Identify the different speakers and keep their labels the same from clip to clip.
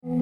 Speaker 1: Well,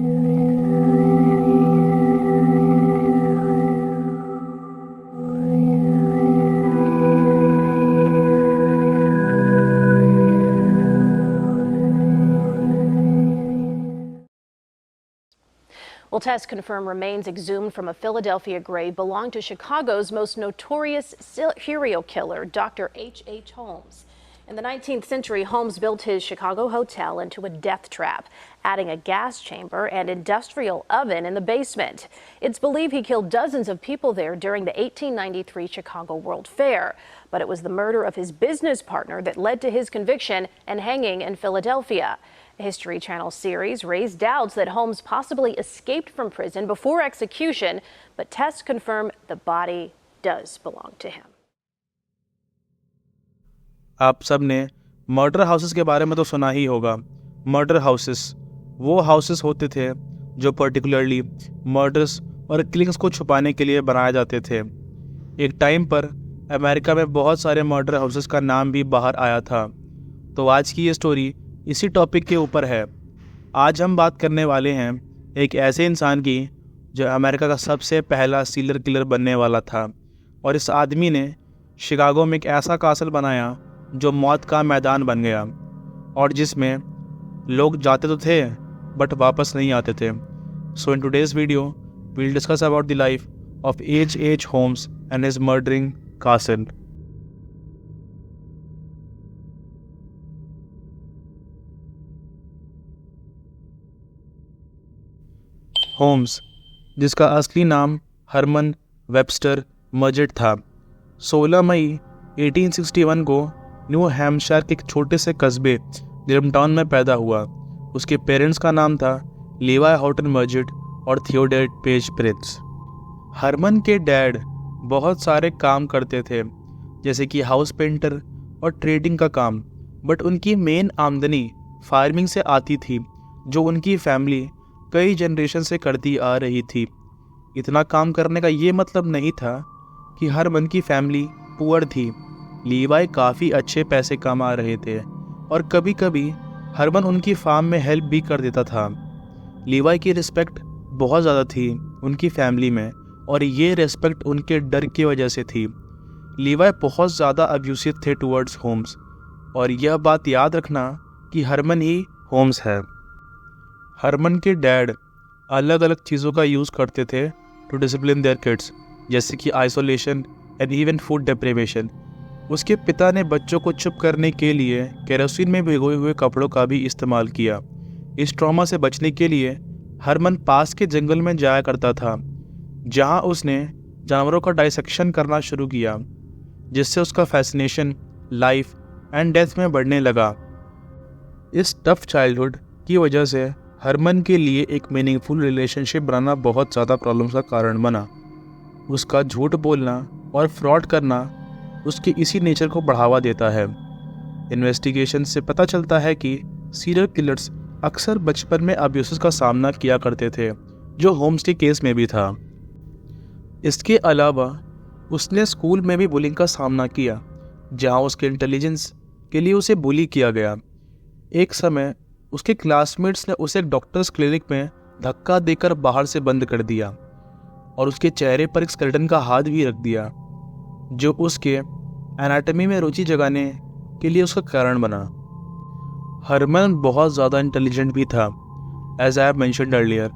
Speaker 1: tests confirm remains exhumed from a Philadelphia grave belong to Chicago's most notorious serial killer, Dr. H.H. Holmes. In the 19th century, Holmes built his Chicago hotel into a death trap, adding a gas chamber and industrial oven in the basement. It's believed he killed dozens of people there during the 1893 Chicago World Fair. But it was the murder of his business partner that led to his conviction and hanging in Philadelphia. The History Channel series raised doubts that Holmes possibly escaped from prison before execution, but tests confirm the body does belong to him.
Speaker 2: आप सब ने murder houses के बारे में तो सुना ही होगा। Murder houses वो हाउसेस होते थे जो पर्टिकुलरली मर्डर्स और किलिंग्स को छुपाने के लिए बनाए जाते थे। एक टाइम पर अमेरिका में बहुत सारे मर्डर हाउसेस का नाम भी बाहर आया था। तो आज की ये स्टोरी इसी टॉपिक के ऊपर है। आज हम बात करने वाले हैं एक ऐसे इंसान की जो अमेरिका का सबसे पहला सीरियल किलर बनने वाला था, और इस आदमी ने शिकागो में एक ऐसा कासल बनाया जो मौत का मैदान बन गया, और जिसमें लोग जाते तो थे बट वापस नहीं आते थे। So in today's video we will discuss about the life of H.H. Holmes and his murdering castle. Holmes, जिसका असली नाम हरमन वेबस्टर मर्जेट था, 16 मई 1861 को न्यू हैम्पशायर के एक छोटे से कस्बे लिमटाउन में पैदा हुआ। उसके पेरेंट्स का नाम था लीवाई हॉटन मर्जेट और थियोडोर पेज प्रिंस। हरमन के डैड बहुत सारे काम करते थे, जैसे कि हाउस पेंटर और ट्रेडिंग का काम, बट उनकी मेन आमदनी फार्मिंग से आती थी, जो उनकी फैमिली कई जनरेशन से करती आ रही थी। इतना काम करने का ये मतलब नहीं था कि हरमन की फैमिली पुअर थी। लीवाई काफ़ी अच्छे पैसे कमा रहे थे और कभी कभी हरमन उनकी फार्म में हेल्प भी कर देता था। लीवाई की रिस्पेक्ट बहुत ज़्यादा थी उनकी फैमिली में, और ये रिस्पेक्ट उनके डर की वजह से थी। लीवाई बहुत ज़्यादा अब्यूसिव थे टुवर्ड्स होम्स, और यह बात याद रखना कि हरमन ही होम्स है। हरमन के डैड अलग अलग चीज़ों का यूज़ करते थे टू डिसिप्लिन देयर किड्स, जैसे कि isolation and even food deprivation. उसके पिता ने बच्चों को चुप करने के लिए केरोसिन में भिगोए हुए कपड़ों का भी इस्तेमाल किया। इस ट्रॉमा से बचने के लिए हरमन पास के जंगल में जाया करता था, जहां उसने जानवरों का डाइसेक्शन करना शुरू किया, जिससे उसका फैसिनेशन लाइफ एंड डेथ में बढ़ने लगा। इस टफ चाइल्डहुड की वजह से हरमन के लिए एक मीनिंगफुल रिलेशनशिप बनाना बहुत ज़्यादा प्रॉब्लम्स का कारण बना। उसका झूठ बोलना और फ्रॉड करना उसके इसी नेचर को बढ़ावा देता है। इन्वेस्टिगेशन से पता चलता है कि सीरियल किलर्स अक्सर बचपन में अब्यूसेस का सामना किया करते थे, जो होम्स के केस में भी था। इसके अलावा उसने स्कूल में भी बुलिंग का सामना किया, जहां उसके इंटेलिजेंस के लिए उसे बुली किया गया। एक समय उसके क्लासमेट्स ने उसे एक डॉक्टर्स क्लिनिक में धक्का देकर बाहर से बंद कर दिया, और उसके चेहरे पर एक स्केलेटन का हाथ भी रख दिया, जो उसके एनाटॉमी में रुचि जगाने के लिए उसका कारण बना। हरमन बहुत ज़्यादा इंटेलिजेंट भी था, as I have mentioned earlier,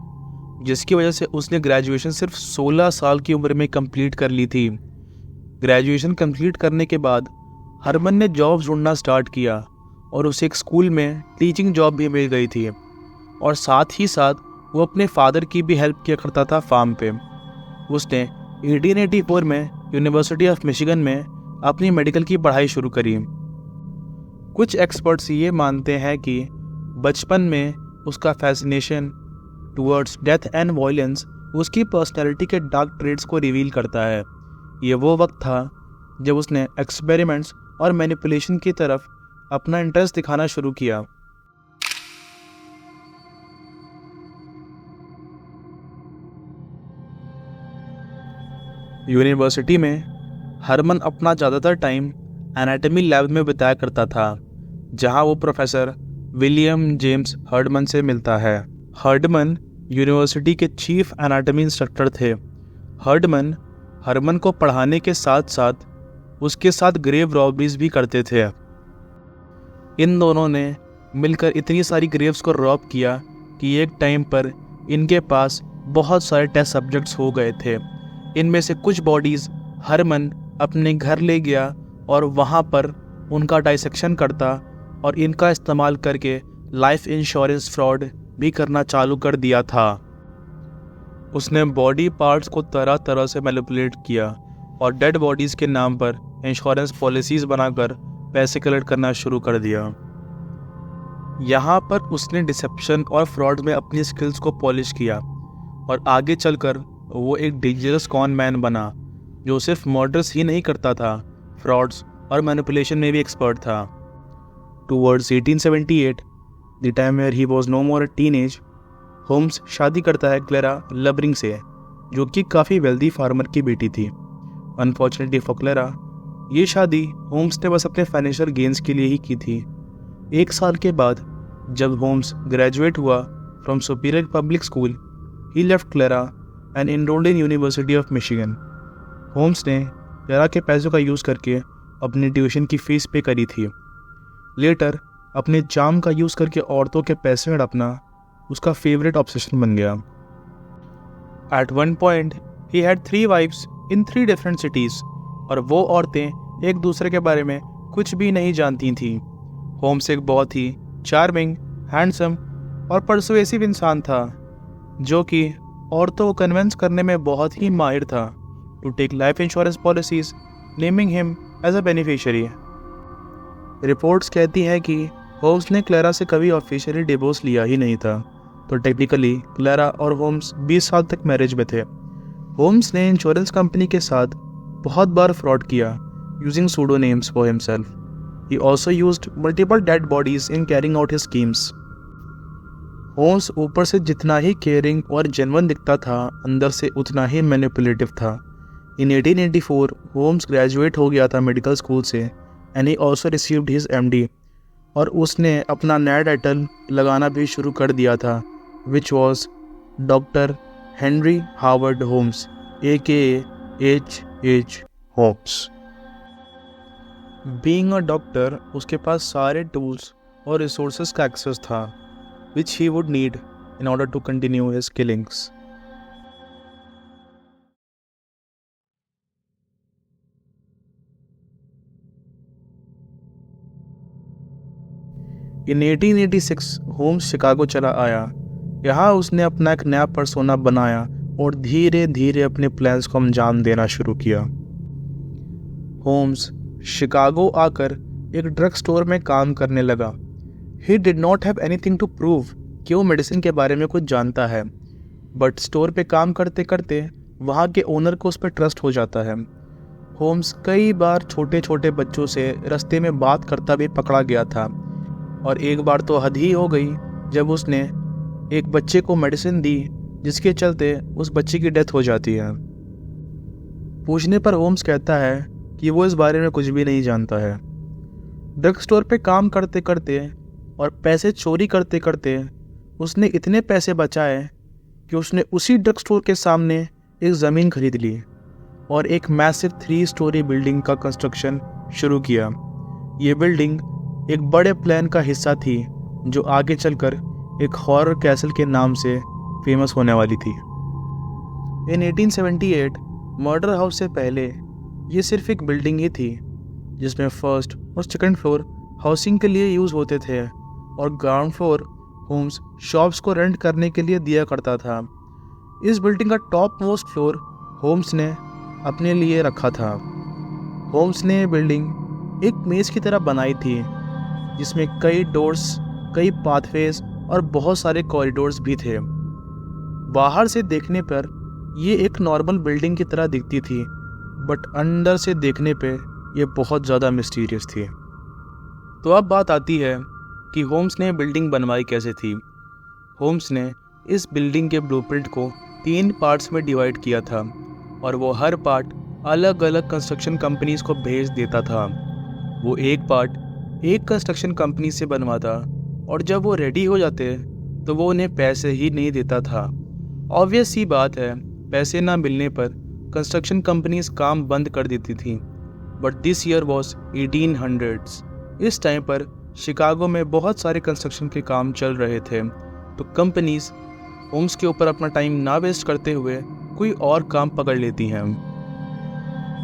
Speaker 2: जिसकी वजह से उसने ग्रेजुएशन सिर्फ 16 साल की उम्र में कंप्लीट कर ली थी। ग्रेजुएशन कंप्लीट करने के बाद हरमन ने जॉब ढूंढना स्टार्ट किया, और उसे एक स्कूल में टीचिंग जॉब भी मिल गई थी, और साथ ही साथ वो अपने फादर की भी हेल्प किया करता था फार्म पे। उसने 1884 में यूनिवर्सिटी ऑफ मिशिगन में अपनी मेडिकल की पढ़ाई शुरू करी। कुछ एक्सपर्ट्स ये मानते हैं कि बचपन में उसका fascination towards death and violence उसकी पर्सनैलिटी के डार्क ट्रेड्स को रिवील करता है। ये वो वक्त था जब उसने एक्सपेरिमेंट्स और मैनिपुलेशन की तरफ अपना इंटरेस्ट दिखाना शुरू किया। यूनिवर्सिटी में हरमन अपना ज़्यादातर टाइम एनाटॉमी लैब में बिताया करता था, जहां वो प्रोफेसर विलियम जेम्स हर्डमन से मिलता है। हर्डमन यूनिवर्सिटी के चीफ एनाटॉमी इंस्ट्रक्टर थे। हरमन को पढ़ाने के साथ साथ उसके साथ ग्रेव रॉबरीज भी करते थे। इन दोनों ने मिलकर इतनी सारी ग्रेव्स को रॉब किया कि एक टाइम पर इनके पास बहुत सारे टेस्ट सब्जेक्ट्स हो गए थे। इनमें से कुछ बॉडीज़ हरमन अपने घर ले गया और वहाँ पर उनका डाइसेक्शन करता और इनका इस्तेमाल करके लाइफ इंश्योरेंस फ्रॉड भी करना चालू कर दिया था। उसने बॉडी पार्ट्स को तरह तरह से मैनिपुलेट किया और डेड बॉडीज़ के नाम पर इंश्योरेंस पॉलिसीज़ बनाकर पैसे कलेक्ट करना शुरू कर दिया। यहाँ पर उसने डिसेप्शन और फ्रॉड में अपनी स्किल्स को पॉलिश किया और आगे चलकर वो एक डेंजरस कॉन मैन बना जो सिर्फ मर्डर्स ही नहीं करता था, फ्रॉड्स और मैनिपुलेशन में भी एक्सपर्ट था। Towards 1878, the time where he was no more a teenage, Holmes शादी करता है क्लेरा लबरिंग से, जो कि काफ़ी वेल्दी फार्मर की बेटी थी। अनफॉर्चुनेटली फॉर क्लेरा, ये शादी होम्स ने बस अपने फाइनेंशियल गेन्स के लिए ही की थी। 1 साल के बाद जब होम्स ग्रेजुएट हुआ from superior public school, he left Clara and enrolled in university of Michigan. Holmes ने क्लेरा के पैसों का यूज़ करके अपनी ट्यूशन की फ़ीस पे करी थी। लेटर अपने चार्म का यूज़ करके औरतों के पैसे हड़पना उसका फेवरेट ऑब्सेशन बन गया। At one point he had 3 wives in 3 different cities और वो औरतें एक दूसरे के बारे में कुछ भी नहीं जानती थीं। होम्स एक बहुत ही चार्मिंग, हैंडसम और परसुएसिव इंसान था जो कि औरतों को कन्विंस करने में बहुत ही माहिर था to take life insurance policies, naming him as a beneficiary. Reports कहती हैं कि होम्स ने क्लेरा से कभी ऑफिशियली डिवोर्स लिया ही नहीं था, तो टेक्निकली क्लेरा और होम्स 20 साल तक मैरिज में थे। होम्स ने इंश्योरेंस कंपनी के साथ बहुत बार फ्रॉड किया using pseudonyms for himself. He also used multiple dead bodies in carrying out his schemes. Holmes ऊपर से जितना ही केयरिंग और जेन्युइन दिखता था, अंदर से उतना ही मैनिपुलेटिव था। इन 1884 होम्स ग्रेजुएट हो गया था मेडिकल स्कूल से and he also received his MD, और उसने अपना नया टाइटल लगाना भी शुरू कर दिया था, which was doctor Henry Harvard Holmes AKA H. Holmes. Being a doctor, उसके पास सारे टूल्स और रिसोर्सेज का एक्सेस था which he would need in order to continue his killings. In 1886 Holmes Chicago चला आया। यहाँ उसने अपना एक नया पर्सोना बनाया और धीरे धीरे अपने प्लान्स को अंजाम देना शुरू किया। होम्स शिकागो आकर एक ड्रग स्टोर में काम करने लगा। He did not have anything to prove कि वो मेडिसिन के बारे में कुछ जानता है, बट स्टोर पे काम करते करते वहाँ के ओनर को उस पर ट्रस्ट हो जाता है। होम्स कई बार छोटे छोटे बच्चों से रास्ते में बात करता भी पकड़ा गया था, और एक बार तो हद ही हो गई जब उसने एक बच्चे को मेडिसिन दी जिसके चलते उस बच्चे की डेथ हो जाती है। पूछने पर होम्स कहता है कि वो इस बारे में कुछ भी नहीं जानता है। ड्रग स्टोर पे काम करते करते और पैसे चोरी करते करते उसने इतने पैसे बचाए कि उसने उसी ड्रग स्टोर के सामने एक ज़मीन खरीद ली और एक मैसिव 3 स्टोरी बिल्डिंग का कंस्ट्रक्शन शुरू किया। ये बिल्डिंग एक बड़े प्लान का हिस्सा थी जो आगे चलकर एक हॉरर कैसल के नाम से फेमस होने वाली थी। इन 1878 मर्डर हाउस से पहले ये सिर्फ एक बिल्डिंग ही थी जिसमें फर्स्ट और सेकंड फ्लोर हाउसिंग के लिए यूज़ होते थे और ग्राउंड फ्लोर होम्स शॉप्स को रेंट करने के लिए दिया करता था। इस बिल्डिंग का टॉप मोस्ट फ्लोर होम्स ने अपने लिए रखा था। होम्स ने ये बिल्डिंग एक मेज़ की तरह बनाई थी जिसमें कई डोर्स, कई पाथवेज और बहुत सारे कॉरिडोर्स भी थे। बाहर से देखने पर ये एक नॉर्मल बिल्डिंग की तरह दिखती थी, बट अंदर से देखने पे ये बहुत ज़्यादा मिस्टीरियस थी। तो अब बात आती है कि होम्स ने बिल्डिंग बनवाई कैसे थी। होम्स ने इस बिल्डिंग के ब्लूप्रिंट को 3 पार्ट्स में डिवाइड किया था और वो हर पार्ट अलग अलग कंस्ट्रक्शन कंपनीज को भेज देता था। वो एक पार्ट एक कंस्ट्रक्शन कंपनी से बनवाता और जब वो रेडी हो जाते तो वो उन्हें पैसे ही नहीं देता था। ऑब्वियस सी बात है, पैसे ना मिलने पर कंस्ट्रक्शन कंपनीज काम बंद कर देती थी। But this year was 1800s। इस टाइम पर शिकागो में बहुत सारे कंस्ट्रक्शन के काम चल रहे थे, तो कंपनीज होम्स के ऊपर अपना टाइम ना वेस्ट करते हुए कोई और काम पकड़ लेती हैं।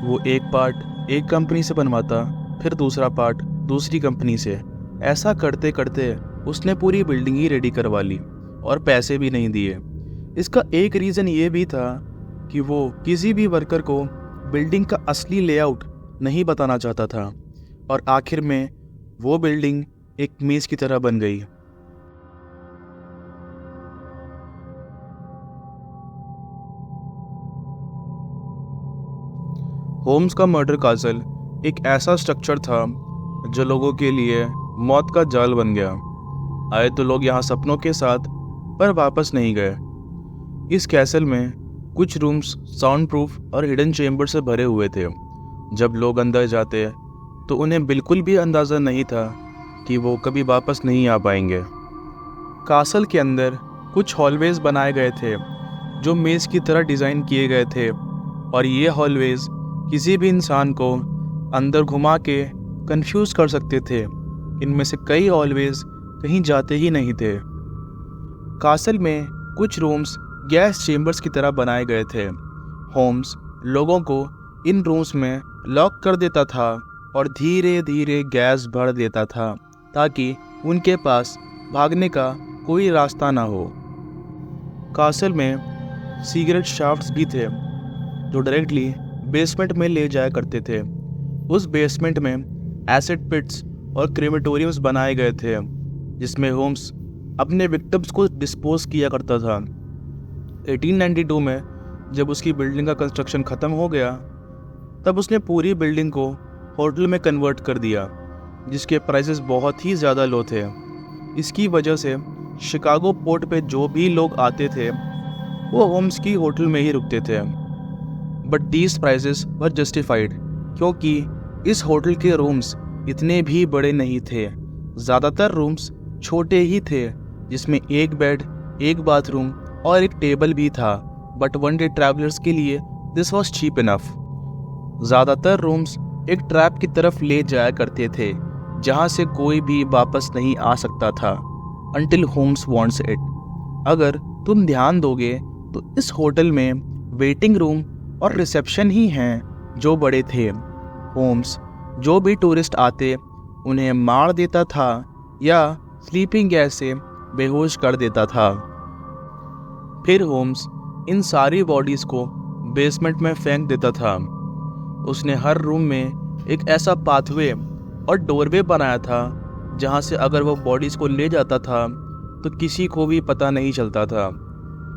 Speaker 2: वो एक पार्ट एक कंपनी से बनवाता, फिर दूसरा पार्ट दूसरी कंपनी से। ऐसा करते करते उसने पूरी बिल्डिंग ही रेडी करवा ली और पैसे भी नहीं दिए। इसका एक रीज़न ये भी था कि वो किसी भी वर्कर को बिल्डिंग का असली लेआउट नहीं बताना चाहता था, और आखिर में वो बिल्डिंग एक मेज़ की तरह बन गई। होम्स का मर्डर कासल एक ऐसा स्ट्रक्चर था जो लोगों के लिए मौत का जाल बन गया। आए तो लोग यहाँ सपनों के साथ, पर वापस नहीं गए। इस कैसल में कुछ रूम्स साउंड प्रूफ और हिडन चेम्बर से भरे हुए थे। जब लोग अंदर जाते तो उन्हें बिल्कुल भी अंदाज़ा नहीं था कि वो कभी वापस नहीं आ पाएंगे। कासल के अंदर कुछ हॉलवेज बनाए गए थे जो मेज़ की तरह डिज़ाइन किए गए थे, और ये हॉलवेज किसी भी इंसान को अंदर घुमा के कंफ्यूज कर सकते थे। इनमें से कई हॉलवेज कहीं जाते ही नहीं थे। कासल में कुछ रूम्स गैस चेम्बर्स की तरह बनाए गए थे। होम्स लोगों को इन रूम्स में लॉक कर देता था और धीरे धीरे गैस भर देता था ताकि उनके पास भागने का कोई रास्ता ना हो। कासल में सिगरेट शाफ्ट्स भी थे जो डायरेक्टली बेसमेंट में ले जाया करते थे। उस बेसमेंट में एसिड पिट्स और क्रेमेटोरियम्स बनाए गए थे जिसमें होम्स अपने विक्टिम्स को डिस्पोज किया करता था। 1892 में जब उसकी बिल्डिंग का कंस्ट्रक्शन ख़त्म हो गया, तब उसने पूरी बिल्डिंग को होटल में कन्वर्ट कर दिया, जिसके प्राइसेस बहुत ही ज़्यादा लो थे। इसकी वजह से शिकागो पोर्ट पे जो भी लोग आते थे वो होम्स की होटल में ही रुकते थे। But these prices were justified, क्योंकि इस होटल के रूम्स इतने भी बड़े नहीं थे। ज़्यादातर रूम्स छोटे ही थे, जिसमें एक बेड, एक बाथरूम और एक टेबल भी था। बट वन डे ट्रैवलर्स के लिए दिस वॉज चीप इनफ। ज़्यादातर रूम्स एक ट्रैप की तरफ ले जाया करते थे जहाँ से कोई भी वापस नहीं आ सकता था until होम्स wants it। अगर तुम ध्यान दोगे तो इस होटल में वेटिंग रूम और रिसेप्शन ही हैं जो बड़े थे। होम्स जो भी टूरिस्ट आते उन्हें मार देता था या स्लीपिंग गैस से बेहोश कर देता था। फिर होम्स इन सारी बॉडीज़ को बेसमेंट में फेंक देता था। उसने हर रूम में एक ऐसा पाथवे और डोरवे बनाया था जहाँ से अगर वो बॉडीज़ को ले जाता था तो किसी को भी पता नहीं चलता था।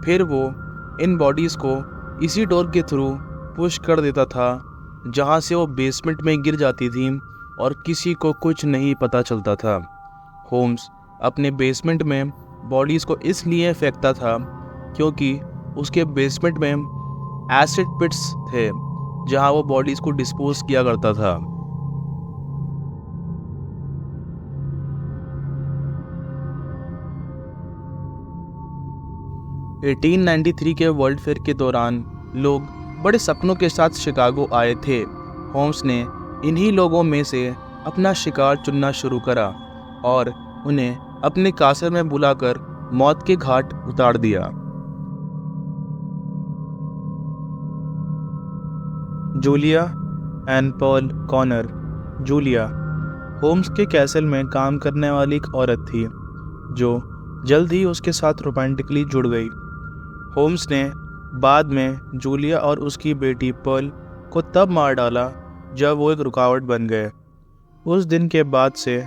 Speaker 2: फिर वो इन बॉडीज़ को इसी डोर के थ्रू पुश कर देता था जहाँ से वो बेसमेंट में गिर जाती थी और किसी को कुछ नहीं पता चलता था। होम्स अपने बेसमेंट में बॉडीज़ को इसलिए फेंकता था क्योंकि उसके बेसमेंट में एसिड पिट्स थे जहाँ वो बॉडीज़ को डिस्पोज किया करता था। – 1893 के वर्ल्ड फेयर के दौरान लोग बड़े सपनों के साथ शिकागो आए थे। होम्स ने इन्हीं लोगों में से अपना शिकार चुनना शुरू करा और उन्हें अपने कासल में बुलाकर मौत के घाट उतार दिया। Julia and Paul Connor. Julia Holmes के कैसल में काम करने वाली एक औरत थी जो जल्द ही उसके साथ रोमांटिकली जुड़ गई। होम्स ने बाद में जूलिया और उसकी बेटी पर्ल को तब मार डाला जब वो एक रुकावट बन गए। उस दिन के बाद से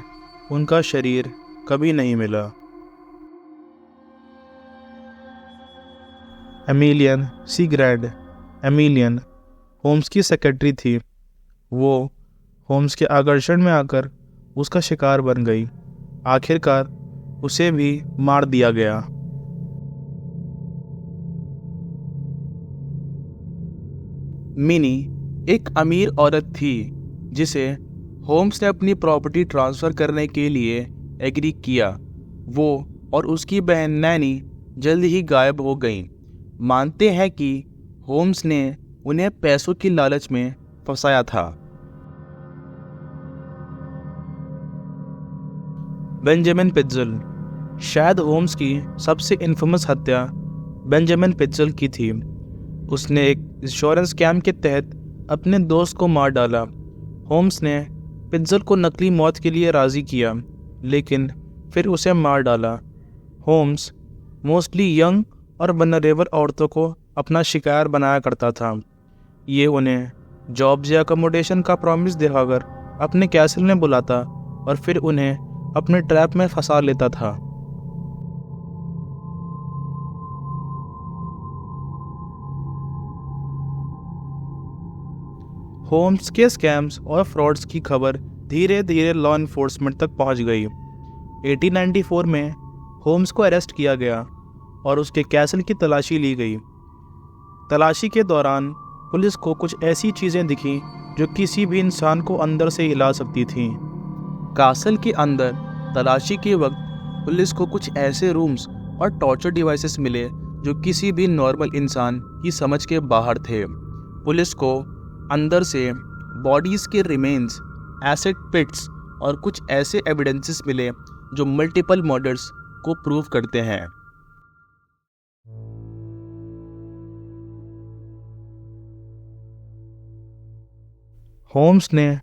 Speaker 2: उनका शरीर कभी नहीं मिला। एमिलियन सी ग्रैंड। एमिलियन होम्स की सेक्रेटरी थी। वो होम्स के आकर्षण में आकर उसका शिकार बन गई। आखिरकार उसे भी मार दिया गया। मिनी एक अमीर औरत थी जिसे होम्स ने अपनी प्रॉपर्टी ट्रांसफ़र करने के लिए एग्री किया। वो और उसकी बहन नैनी जल्द ही गायब हो गईं। मानते हैं कि होम्स ने उन्हें पैसों की लालच में फंसाया था। बेंजामिन पिट्ज़ल। शायद होम्स की सबसे इन्फेमस हत्या बेंजामिन पिट्ज़ल की थी। उसने एक इंश्योरेंस स्कैम के तहत अपने दोस्त को मार डाला। होम्स ने पिट्ज़ल को नकली मौत के लिए राज़ी किया, लेकिन फिर उसे मार डाला। होम्स मोस्टली यंग और वल्नरेबल औरतों को अपना शिकार बनाया करता था। ये उन्हें जॉब्स या अकोमोडेशन का प्रॉमिस दिखाकर अपने कैसल में बुलाता और फिर उन्हें अपने ट्रैप में फंसा लेता था। होम्स के स्कैम्स और फ्रॉड्स की खबर धीरे धीरे लॉ इन्फोर्समेंट तक पहुंच गई। 1894 में होम्स को अरेस्ट किया गया और उसके कैसल की तलाशी ली गई। तलाशी के दौरान पुलिस को कुछ ऐसी चीज़ें दिखीं जो किसी भी इंसान को अंदर से हिला सकती थीं। कैसल के अंदर तलाशी के वक्त पुलिस को कुछ ऐसे रूम्स और टॉर्चर डिवाइसेस मिले जो किसी भी नॉर्मल इंसान की समझ के बाहर थे। पुलिस को अंदर से बॉडीज़ के रिमेन्स, एसिड पिट्स और कुछ ऐसे एविडेंसेस मिले जो मल्टीपल मर्डर्स को प्रूव करते हैं। होम्स ने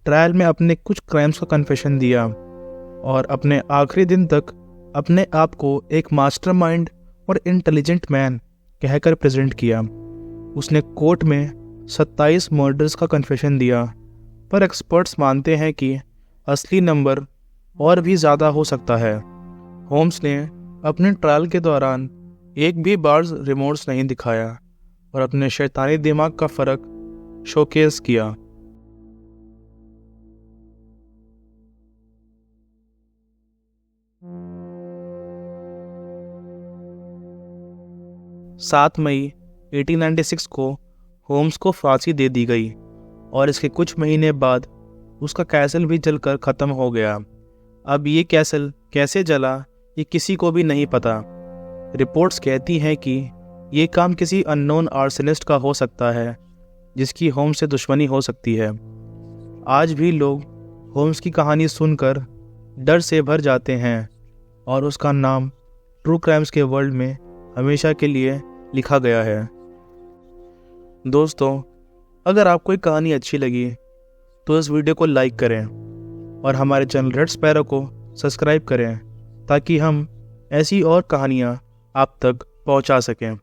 Speaker 2: ट्रायल में अपने कुछ क्राइम्स का कन्फेशन दिया और अपने आखिरी दिन तक अपने आप को एक मास्टरमाइंड और इंटेलिजेंट मैन कहकर प्रेजेंट किया। उसने कोर्ट में 27 मर्डर्स का कन्फेशन दिया, पर एक्सपर्ट्स मानते हैं कि असली नंबर और भी ज़्यादा हो सकता है। होम्स ने अपने ट्रायल के दौरान एक भी बार रिमोर्स नहीं दिखाया और अपने शैतानी दिमाग का फ़र्क शोकेस किया। सात मई 1896 को होम्स को फांसी दे दी गई और इसके कुछ महीने बाद उसका कैसल भी जलकर ख़त्म हो गया। अब ये कैसल कैसे जला ये किसी को भी नहीं पता। रिपोर्ट्स कहती हैं कि ये काम किसी अननोन आर्सनिस्ट का हो सकता है जिसकी होम्स से दुश्मनी हो सकती है। आज भी लोग होम्स की कहानी सुनकर डर से भर जाते हैं और उसका नाम ट्रू क्राइम्स के वर्ल्ड में हमेशा के लिए लिखा गया है। दोस्तों, अगर आपको ये कहानी अच्छी लगी तो इस वीडियो को लाइक करें और हमारे चैनल रेड स्पैरो को सब्सक्राइब करें ताकि हम ऐसी और कहानियाँ आप तक पहुँचा सकें।